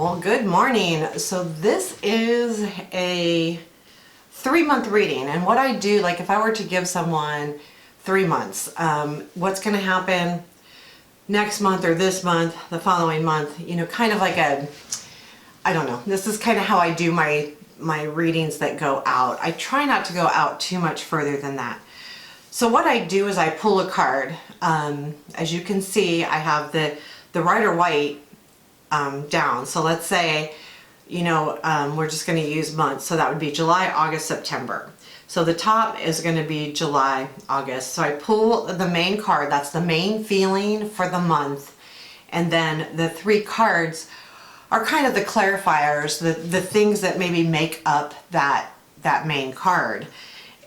Well, good morning. So this is a 3-month reading, and what I do, like if I were to give someone 3 months, what's going to happen next month or this month, the following month, you know, kind of like I don't know, this is kind of how I do my readings that go out. I try not to go out too much further than that. So what I do is I pull a card. As you can see, I have the Rider White down. So let's say, you know, we're just going to use months. So that would be July, August, September. So the top is going to be July, August. So I pull the main card. That's the main feeling for the month. And then the 3 cards are kind of the clarifiers, the things that maybe make up that main card.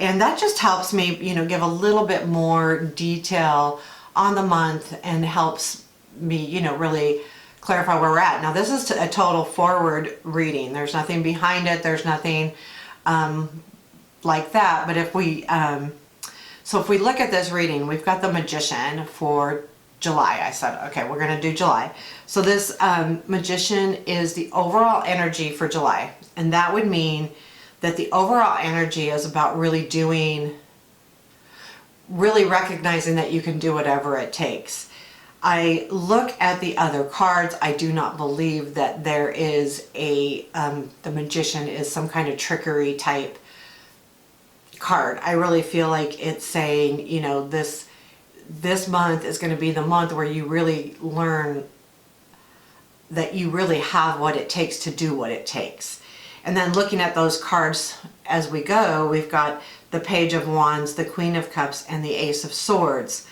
And that just helps me, you know, give a little bit more detail on the month and helps me, you know, really clarify where we're at. Now this is a total forward reading. There's nothing behind it. There's nothing like that. But if we, so if we look at this reading, we've got the Magician for July. I said, okay, we're going to do July. So this Magician is the overall energy for July. And that would mean that the overall energy is about really recognizing that you can do whatever it takes. I look at the other cards. I do not believe that there is the Magician is some kind of trickery type card. I really feel like it's saying, you know, this month is going to be the month where you really learn that you really have what it takes to do what it takes. And then looking at those cards as we go, we've got the Page of Wands, the Queen of Cups, and the Ace of Swords.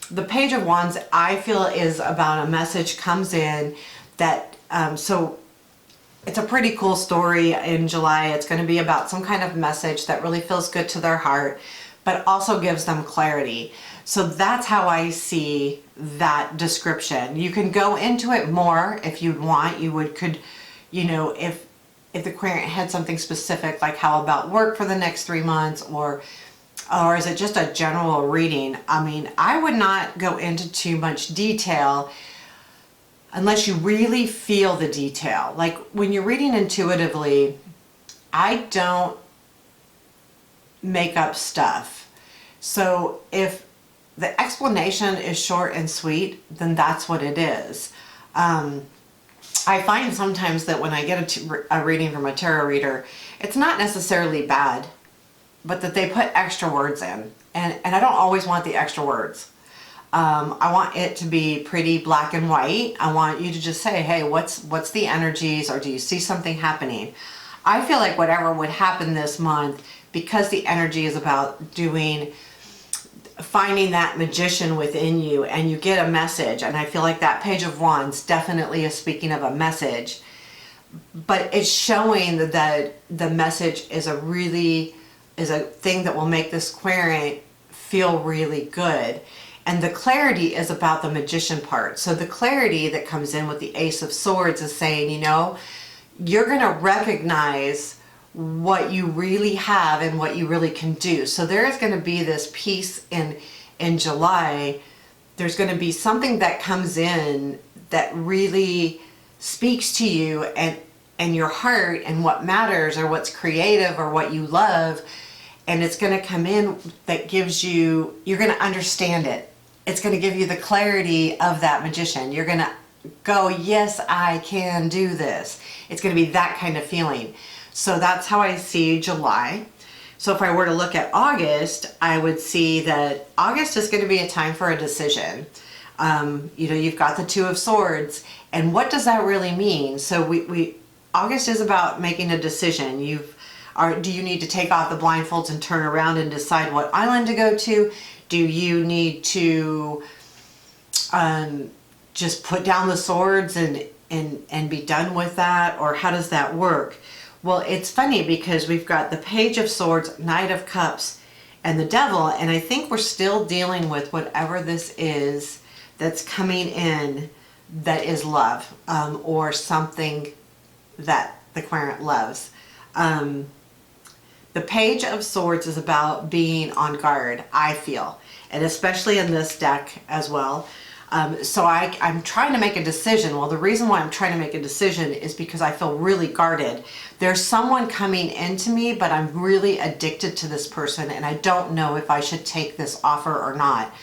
The Page of Wands, I feel, is about a message comes in that, so it's a pretty cool story in July. It's going to be about some kind of message that really feels good to their heart, but also gives them clarity. So that's how I see that description. You can go into it more if you'd want. Could, you know, if the querent had something specific, like how about work for the next 3 months, or is it just a general reading? I mean, I would not go into too much detail unless you really feel the detail. Like when you're reading intuitively, I don't make up stuff. So if the explanation is short and sweet, then that's what it is. I find sometimes that when I get a reading from a tarot reader, it's not necessarily bad, but that they put extra words in. And I don't always want the extra words. I want it to be pretty black and white. I want you to just say, hey, what's the energies, or do you see something happening? I feel like whatever would happen this month, because the energy is about finding that Magician within you, and you get a message, and I feel like that Page of Wands definitely is speaking of a message, but it's showing that the message is a thing that will make this querent feel really good. And the clarity is about the Magician part. So the clarity that comes in with the Ace of Swords is saying, you know, you're going to recognize what you really have and what you really can do. So there is going to be this piece in July. There's going to be something that comes in that really speaks to you and your heart and what matters, or what's creative, or what you love. And it's going to come in that gives you, you're going to understand it. It's going to give you the clarity of that Magician. You're going to go, yes, I can do this. It's going to be that kind of feeling. So that's how I see July. So if I were to look at August, I would see that August is going to be a time for a decision. You know, you've got the Two of Swords, and what does that really mean? So August is about making a decision. Do you need to take off the blindfolds and turn around and decide what island to go to? Do you need to just put down the swords and be done with that? Or how does that work? Well, it's funny because we've got the Page of Swords, Knight of Cups, and the Devil, and I think we're still dealing with whatever this is that's coming in that is love, or something that the querent loves. The Page of Swords is about being on guard, I feel, and especially in this deck as well. So I'm trying to make a decision. Well, the reason why I'm trying to make a decision is because I feel really guarded. There's someone coming into me, but I'm really addicted to this person, and I don't know if I should take this offer or not.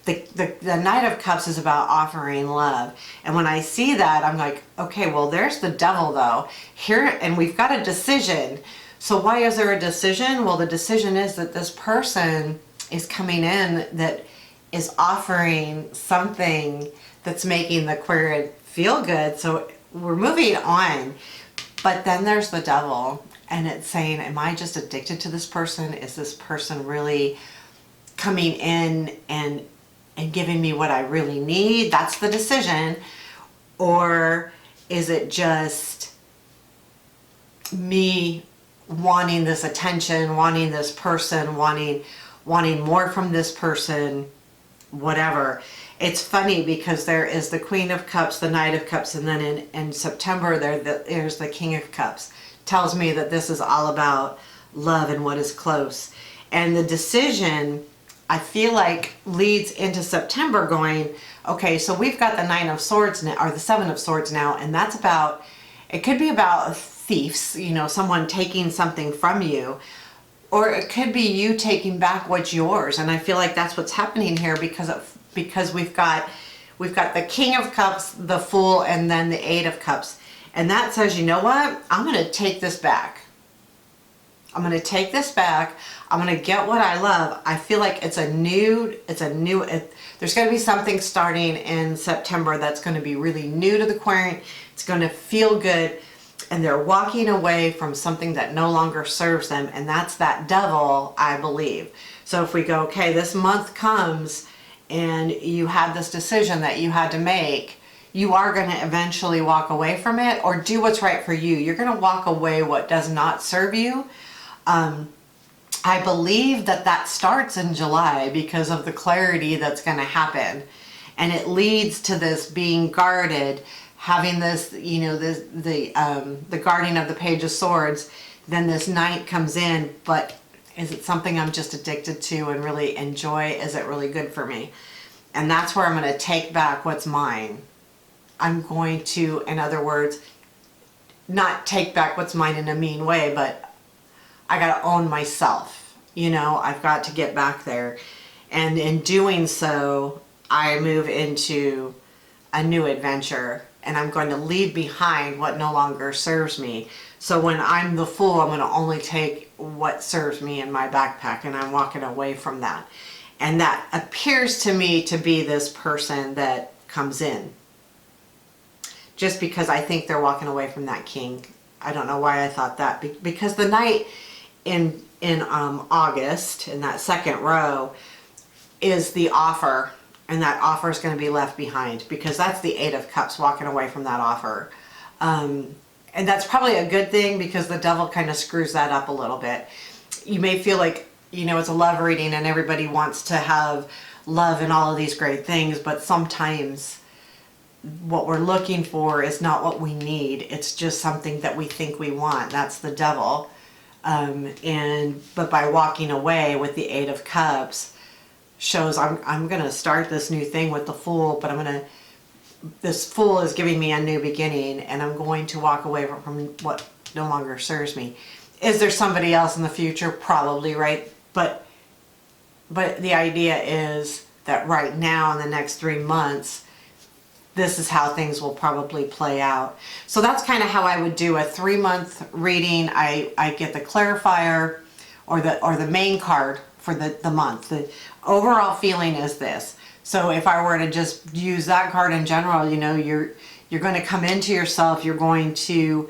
The Knight of Cups is about offering love. And when I see that, I'm like, okay, well, there's the devil though. Here, and we've got a decision. So why is there a decision? Well, the decision is that this person is coming in that is offering something that's making the queer feel good. So we're moving on. But then there's the devil, and it's saying, am I just addicted to this person? Is this person really coming in and giving me what I really need? That's the decision. Or is it just me wanting this attention, wanting this person, wanting more from this person, whatever. It's funny because there is the Queen of Cups, the Knight of Cups, and then in September there's the King of Cups. Tells me that this is all about love and what is close. And the decision, I feel like, leads into September going, okay, so we've got the Nine of Swords now, or the Seven of Swords now, and that's about, it could be about thieves, you know, someone taking something from you, or it could be you taking back what's yours. And I feel like that's what's happening here because we've got the King of Cups, the Fool, and then the Eight of Cups. And that says, you know what? I'm going to take this back. I'm going to take this back. I'm going to get what I love. I feel like there's going to be something starting in September that's going to be really new to the Aquarian. It's going to feel good. And they're walking away from something that no longer serves them. And that's that devil, I believe. So if we go, okay, this month comes and you had this decision that you had to make, you are going to eventually walk away from it or do what's right for you. You're going to walk away what does not serve you. I believe that starts in July because of the clarity that's going to happen. And it leads to this being guarded, having this, you know, the guarding of the Page of Swords. Then this Knight comes in, but is it something I'm just addicted to and really enjoy? Is it really good for me? And that's where I'm going to take back what's mine. I'm going to, in other words, not take back what's mine in a mean way, but I got to own myself. You know, I've got to get back there. And in doing so, I move into a new adventure, and I'm going to leave behind what no longer serves me. So when I'm the Fool, I'm going to only take what serves me in my backpack, and I'm walking away from that. And that appears to me to be this person that comes in. Just because I think they're walking away from that King. I don't know why I thought that. Because the Knight in August, in that second row, is the offer. And that offer is going to be left behind. Because that's the Eight of Cups walking away from that offer. And that's probably a good thing because the devil kind of screws that up a little bit. You may feel like, you know, it's a love reading and everybody wants to have love and all of these great things. But sometimes what we're looking for is not what we need. It's just something that we think we want. That's the devil. But by walking away with the Eight of Cups shows I'm going to start this new thing with the Fool, but this Fool is giving me a new beginning, and I'm going to walk away from what no longer serves me. Is there somebody else in the future? Probably, right? But the idea is that right now in the next 3 months, this is how things will probably play out. So that's kind of how I would do a 3-month reading. I get the clarifier or the main card for the month. The overall feeling is this. So if I were to just use that card in general, you know, you're going to come into yourself. You're going to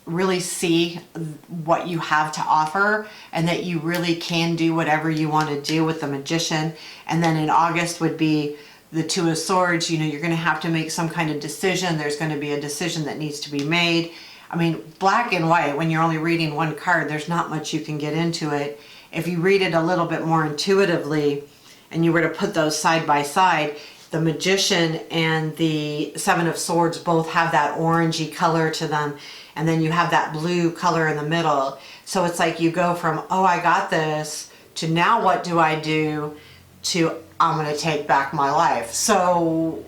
really see what you have to offer, and that you really can do whatever you want to do with the Magician. And then in August would be the Two of Swords. You know, you're going to have to make some kind of decision. There's going to be a decision that needs to be made. I mean, black and white, when you're only reading one card, there's not much you can get into it. If you read it a little bit more intuitively and you were to put those side by side, the Magician and the Seven of Swords both have that orangey color to them, and then you have that blue color in the middle. So it's like you go from, oh, I got this, to now what do I do, to I'm going to take back my life. So,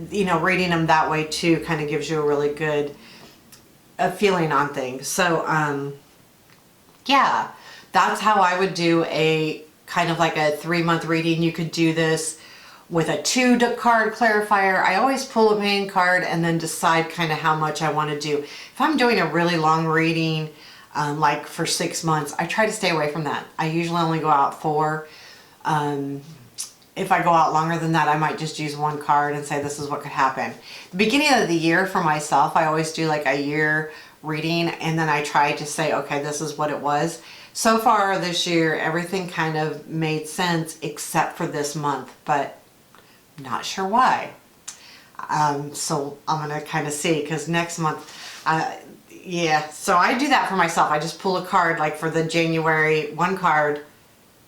you know, reading them that way too kind of gives you a really good feeling on things. So, yeah, that's how I would do a kind of like a 3-month reading. You could do this with a 2-card clarifier. I always pull a main card and then decide kind of how much I want to do. If I'm doing a really long reading, like for 6 months, I try to stay away from that. I usually only go out 4. If I go out longer than that, I might just use 1 card and say this is what could happen. The beginning of the year for myself, I always do like a year reading, and then I try to say, okay, this is what it was. So far this year, everything kind of made sense except for this month, but not sure why. So I'm gonna kind of see, because next month, yeah, so I do that for myself. I just pull a card, like for the January, 1 card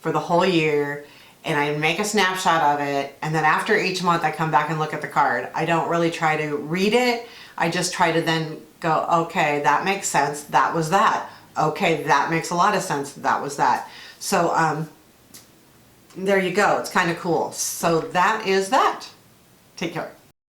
for the whole year, and I make a snapshot of it, and then after each month I come back and look at the card. I don't really try to read it. I just try to then go, okay, that makes sense. That was that. Okay, that makes a lot of sense. That was that. So there you go. It's kind of cool. So that is that. Take care.